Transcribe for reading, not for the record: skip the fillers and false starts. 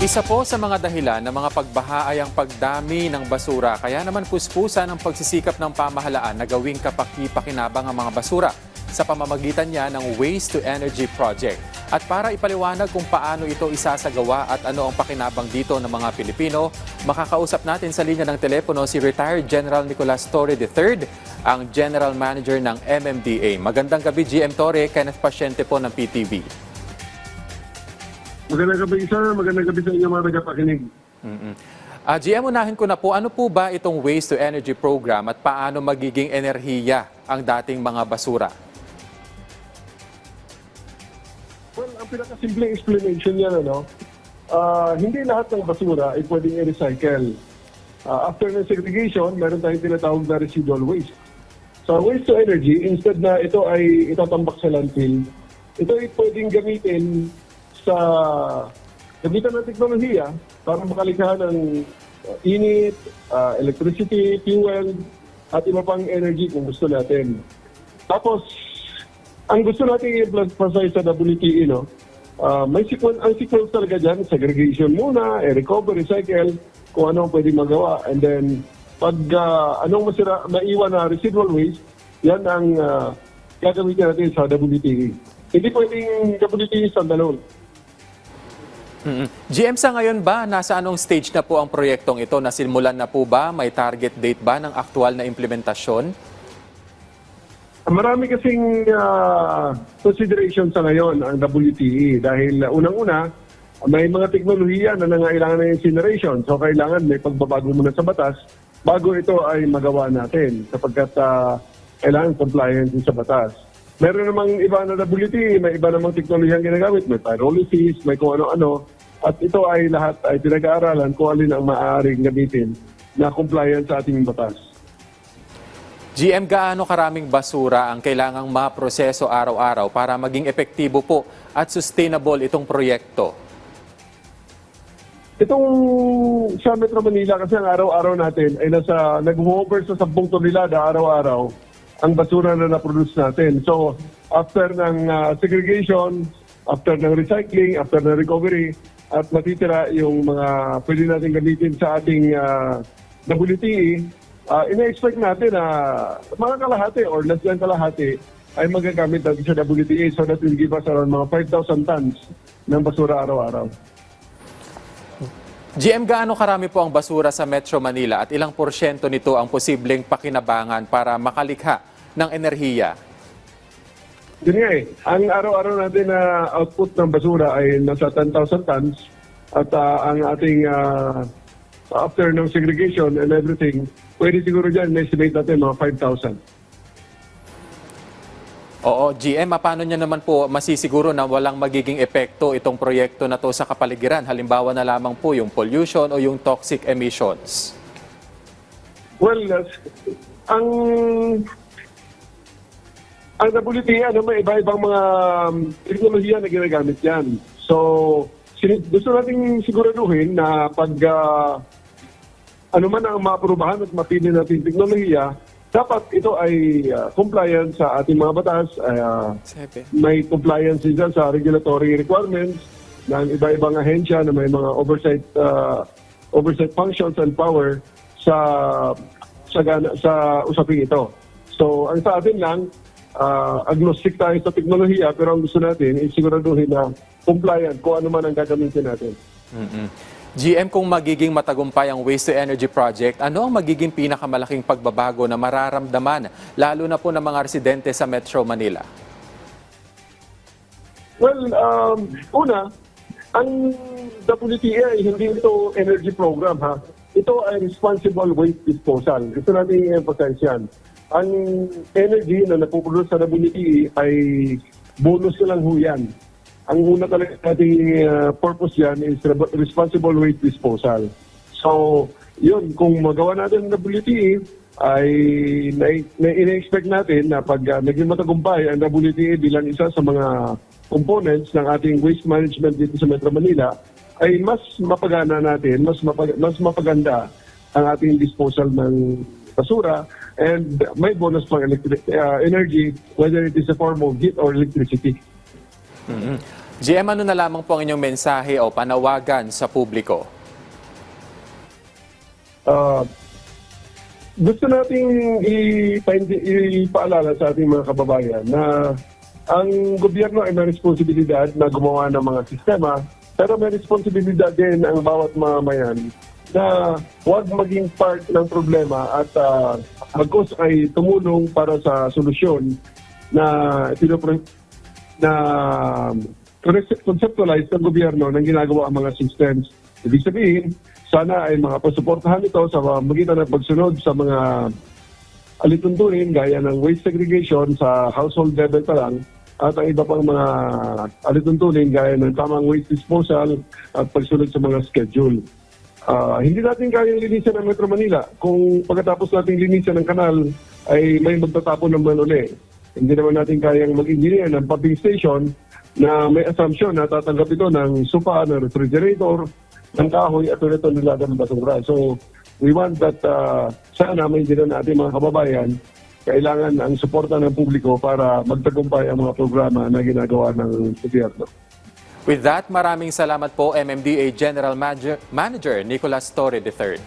Isa po sa mga dahilan ng mga pagbaha ay ang pagdami ng basura. Kaya naman puspusan ang pagsisikap ng pamahalaan na gawing kapaki-pakinabang ang mga basura sa pamamagitan niya ng Waste to Energy Project. At para ipaliwanag kung paano ito isasagawa at ano ang pakinabang dito ng mga Pilipino, makakausap natin sa linya ng telepono si Retired General Nicolas Torre III, ang General Manager ng MMDA. Magandang gabi, GM Torre. Kenneth Pasyente po ng PTV. Magandang gabi, sir. Magandang gabi sa inyo mga tagapakinig. GM, unahin ko na po, ano po ba itong Waste to Energy Program at paano magiging enerhiya ang dating mga basura? Well, ang pinakasimpleng explanation niya, hindi lahat ng basura ay pwedeng i-recycle. After ng segregation, meron tayong tinatawag na residual waste. So, waste to energy, instead na ito ay itatambak sa landfill, ito ay pwedeng gamitin sa gamitan ng teknolohiya para makalikha ng init, electricity, fuel, at iba pang energy kung gusto natin. Tapos, ang gusto natin i-emphasize sa WTE, may ang sequence talaga dyan, segregation muna, recover, recycle, kung ano ang pwedeng magawa. And then, pag anong maiwan na residual waste, yan ang gagamitin natin sa WTE. Hindi pwedeng WTE standalone. GM, sa ngayon ba, nasa anong stage na po ang proyektong ito? Nasimulan na po ba? May target date ba ng aktual na implementasyon? Marami kasing consideration sa ngayon ang WTE dahil unang-una, may mga teknolohiya na nangailangan ng incineration. So kailangan may pagbabago muna sa batas bago ito ay magawa natin sapagkat kailangan compliance sa batas. Meron namang iba na WTE, may iba namang teknolohiyang ginagamit, may pyrolysis, may kung ano-ano. At ito ay lahat ay pinag-aaralan kung alin ang maaaring gamitin na compliant sa ating batas. GM, gaano karaming basura ang kailangang maproseso araw-araw para maging epektibo po at sustainable itong proyekto? Itong sa Metro Manila kasi ang araw-araw natin ay nag-hover sa 10 tonelada araw-araw ang basura na na-produce natin. So, after ng segregation, after ng recycling, after ng recovery, at matitira yung mga pwede natin gamitin sa ating WTE, ina-expect natin na mga kalahati or less than kalahati ay magagamit natin sa WTE so that will give us around mga 5,000 tons ng basura araw-araw. GM, gaano karami po ang basura sa Metro Manila at ilang porsyento nito ang posibleng pakinabangan para makalikha ng enerhiya? Yun nga ang araw-araw natin na output ng basura ay nasa 10,000 tons at ang ating after ng segregation and everything, pwede siguro dyan na-estimate natin mga 5,000. Oo, GM, paano niya naman po masisiguro na walang magiging epekto itong proyekto na to sa kapaligiran? Halimbawa na lamang po yung pollution o yung toxic emissions. Well, ang WTE, may iba-ibang mga teknolohiya na ginagamit yan. So, gusto natin siguraduhin na pag ano man ang maaprubahan at mapili natin teknolohiya, dapat ito ay compliant sa ating mga batas. May compliance din sa regulatory requirements ng iba-ibang ahensya na may mga oversight functions and power sa usaping ito. So, ang sa atin lang, agnostic tayo sa teknolohiya pero ang gusto natin ay siguraduhin na compliant kung ano man ang gagamitin natin. GM, kung magiging matagumpay ang Waste to Energy Project, ano ang magiging pinakamalaking pagbabago na mararamdaman lalo na po ng mga residente sa Metro Manila? Well, una, ang WTE ay hindi ito energy program ha. Ito ay responsible waste disposal. Gusto natin i-emphasize yan. Ang energy na napuproduce sa WTE ay bonus na lang ho yan. Ang una talaga nating purpose yan is responsible waste disposal. So, yun, kung magawa natin ang WTE, ay ina-expect natin na pag naging matagumpay ang WTE bilang isa sa mga components ng ating waste management dito sa Metro Manila, ay mas mapagana natin, mas mapaganda ang ating disposal ng basura and may bonus pang energy whether it is a form of heat or electricity. GM, ano na lamang po ang inyong mensahe o panawagan sa publiko? Gusto nating ipaalala sa ating mga kababayan na ang gobyerno ay may responsibilidad na gumawa ng mga sistema, pero may responsibilidad din ang bawat mamamayan na huwag maging part ng problema at magkos ay tumulong para sa solusyon na conceptualize ng gobyerno ng ginagawa ang mga systems. Ibig sabihin, sana ay mga pasuportahan ito sa magitan ng pagsunod sa mga alituntunin gaya ng waste segregation sa household level pa lang at ang iba pang mga alituntunin gaya ng tamang waste disposal at pagsunod sa mga schedule. Hindi natin kayang linisan ang Metro Manila kung pagkatapos nating linisan ng kanal ay may magtatapon naman uli. Hindi naman natin kayang mag-engineer ng pumping station na may assumption na tatanggap ito ng supa, ng refrigerator, ng kahoy at ulit nila ng basura. So, we want that sana maintindihan natin mga kababayan, kailangan ang suporta ng publiko para magtagumpay ang mga programa na ginagawa ng gobyerno. With that, maraming salamat po MMDA General Manager Nicolas Torre III.